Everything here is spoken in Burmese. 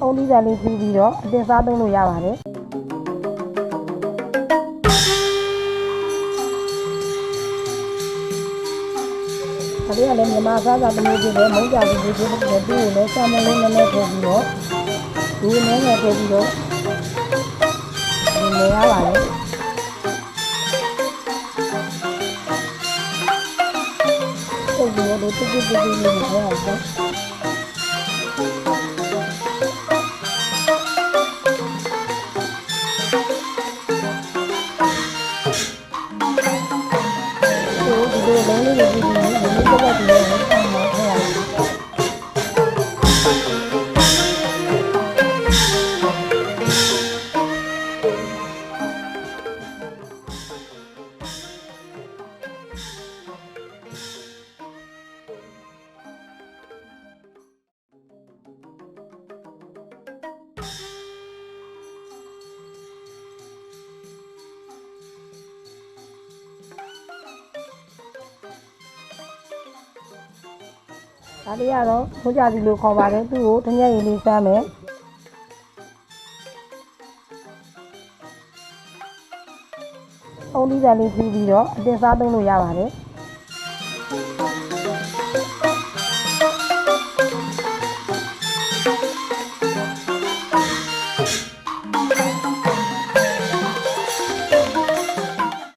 အုံးသီးဆန်လေးပြီးပြီးတော့အတင်စားသုံးလို့ရပါတယ်ဒါလေးကလည်းမြန်မာစားစာတစ်မျိုးဖြစ်တယ်မုန်းကြဘူးဖြစ်တယ်ပြီးရင်လည်းစာမလေးနည်းနည်းထည့်ပြီးတော့ဒီနည်းနည်းထည့်ပြီးတော့ဒီနေရပါတယ်ဒီလိုတို့တိတိလေးလေးနဲ့ထည့်အောင်ဒီလိုလုံးလေးတွေပြီးပြီးဒီလိုပတ်ပြီးတော့ဆောင်းမှာထည့်ရအောင်ဒါလေးကတော့ဘုရားစီလိုခေါ်ပါတယ်သူ့ကိုတညက်ရည်လေးစမ်းမယ်အုံးသီးဆန်လေးပြီးပြီးတော့အတင်စားသုံးလို့ရပါတယ်